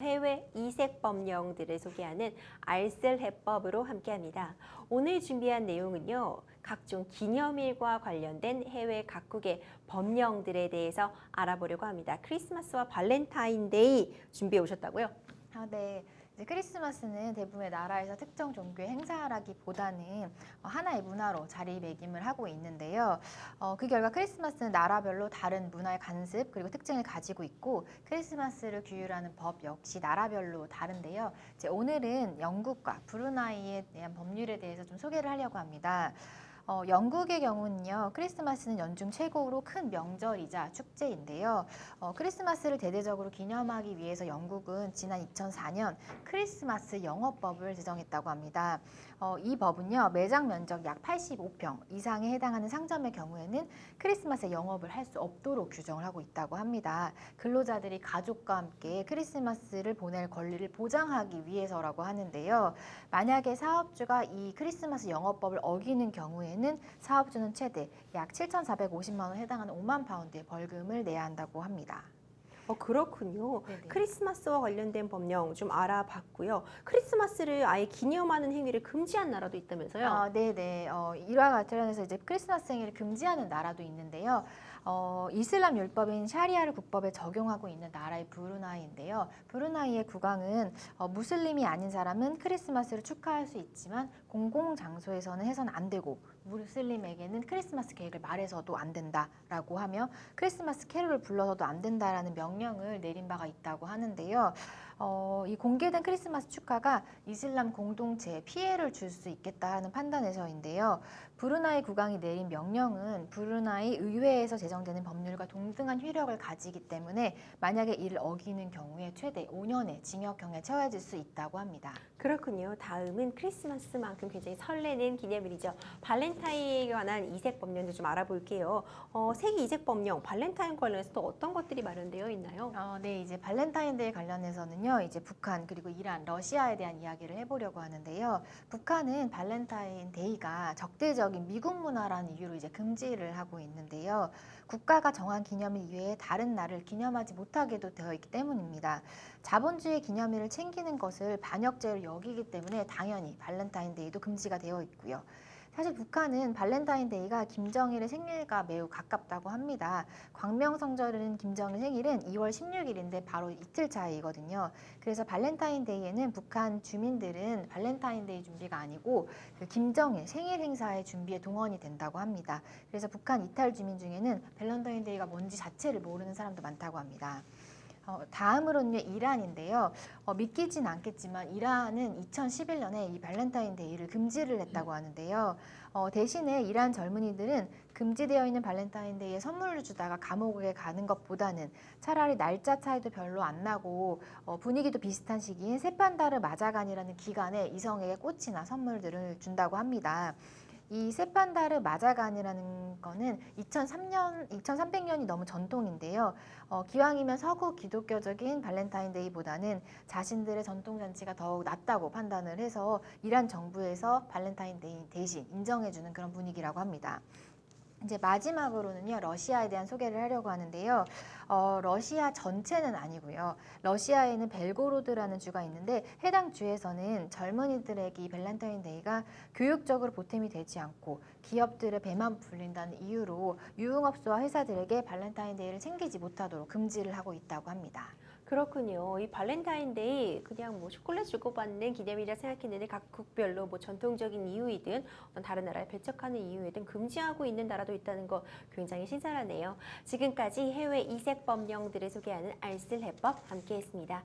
해외 이색 법령들을 소개하는 알쓸 해법으로 함께합니다. 오늘 준비한 내용은요, 각종 기념일과 관련된 해외 각국의 법령들에 대해서 알아보려고 합니다. 크리스마스와 발렌타인데이 준비해 오셨다고요? 네. 이제 크리스마스는 대부분의 나라에서 특정 종교의 행사라기보다는 하나의 문화로 자리매김을 하고 있는데요. 그 결과 크리스마스는 나라별로 다른 문화의 관습 그리고 특징을 가지고 있고 크리스마스를 규율하는 법 역시 나라별로 다른데요. 이제 오늘은 영국과 브루나이에 대한 법률에 대해서 좀 소개를 하려고 합니다. 영국의 경우는요, 크리스마스는 연중 최고로 큰 명절이자 축제인데요. 크리스마스를 대대적으로 기념하기 위해서 영국은 지난 2004년 크리스마스 영어법을 제정했다고 합니다. 이 법은요, 매장 면적 약 85평 이상에 해당하는 상점의 경우에는 크리스마스 영업을 할 수 없도록 규정을 하고 있다고 합니다. 근로자들이 가족과 함께 크리스마스를 보낼 권리를 보장하기 위해서라고 하는데요. 만약에 사업주가 이 크리스마스 영업법을 어기는 경우에는 사업주는 최대 약 7,450만 원 해당하는 5만 파운드의 벌금을 내야 한다고 합니다. 그렇군요. 네네. 크리스마스와 관련된 법령 좀 알아봤고요. 크리스마스를 아예 기념하는 행위를 금지한 나라도 있다면서요? 네네. 이와 관련해서 이제 크리스마스 행위를 금지하는 나라도 있는데요. 이슬람 율법인 샤리아를 국법에 적용하고 있는 나라의 브루나이인데요. 브루나이의 국왕은 무슬림이 아닌 사람은 크리스마스를 축하할 수 있지만 공공장소에서는 해서는 안 되고 무슬림에게는 크리스마스 계획을 말해서도 안 된다라고 하며 크리스마스 캐롤을 불러서도 안 된다라는 명령을 내린 바가 있다고 하는데요. 이 공개된 크리스마스 축하가 이슬람 공동체에 피해를 줄 수 있겠다 하는 판단에서인데요. 브루나이 국왕이 내린 명령은 브루나이 의회에서 제정되는 법률과 동등한 효력을 가지기 때문에 만약에 이를 어기는 경우에 최대 5년의 징역형에 처해질 수 있다고 합니다. 그렇군요. 다음은 크리스마스만큼 굉장히 설레는 기념일이죠. 발렌타인에 관한 이색 법령도 좀 알아볼게요. 세계 이색 법령, 발렌타인 관련해서 또 어떤 것들이 마련되어 있나요? 네, 이제 발렌타인데이 관련해서는요, 이제 북한 그리고 이란, 러시아에 대한 이야기를 해보려고 하는데요. 북한은 발렌타인데이가 적대적인 미국 문화라는 이유로 이제 금지를 하고 있는데요. 국가가 정한 기념일 이외에 다른 날을 기념하지 못하게도 되어 있기 때문입니다. 자본주의 기념일을 챙기는 것을 반역죄로 여기기 때문에 당연히 발렌타인데이도 금지가 되어 있고요. 사실 북한은 발렌타인데이가 김정일의 생일과 매우 가깝다고 합니다. 광명성절은 김정일 생일은 2월 16일인데 바로 이틀 차이거든요. 그래서 발렌타인데이에는 북한 주민들은 발렌타인데이 준비가 아니고 그 김정일 생일 행사의 준비에 동원이 된다고 합니다. 그래서 북한 이탈 주민 중에는 발렌타인데이가 뭔지 자체를 모르는 사람도 많다고 합니다. 다음으로는요, 이란인데요. 믿기진 않겠지만 이란은 2011년에 이 발렌타인데이를 금지를 했다고 하는데요. 대신에 이란 젊은이들은 금지되어 있는 발렌타인데이에 선물을 주다가 감옥에 가는 것보다는 차라리 날짜 차이도 별로 안 나고 분위기도 비슷한 시기인 세판다르 마자간이라는 기간에 이성에게 꽃이나 선물들을 준다고 합니다. 이 세판다르 마자간이라는 거는 2300년이 넘은 전통인데요. 기왕이면 서구 기독교적인 발렌타인데이보다는 자신들의 전통잔치가 더욱 낫다고 판단을 해서 이란 정부에서 발렌타인데이 대신 인정해주는 그런 분위기라고 합니다. 이제 마지막으로는요, 러시아에 대한 소개를 하려고 하는데요. 러시아 전체는 아니고요. 러시아에는 벨고로드라는 주가 있는데 해당 주에서는 젊은이들에게 이 발렌타인데이가 교육적으로 보탬이 되지 않고 기업들의 배만 불린다는 이유로 유흥업소와 회사들에게 발렌타인데이를 챙기지 못하도록 금지를 하고 있다고 합니다. 그렇군요. 이 발렌타인데이 그냥 뭐 초콜릿 주고받는 기념일이라 생각했는데 각국별로 뭐 전통적인 이유이든 어떤 다른 나라에 배척하는 이유이든 금지하고 있는 나라도 있다는 거 굉장히 신선하네요. 지금까지 해외 이색 법령들을 소개하는 알쓸 해법 함께했습니다.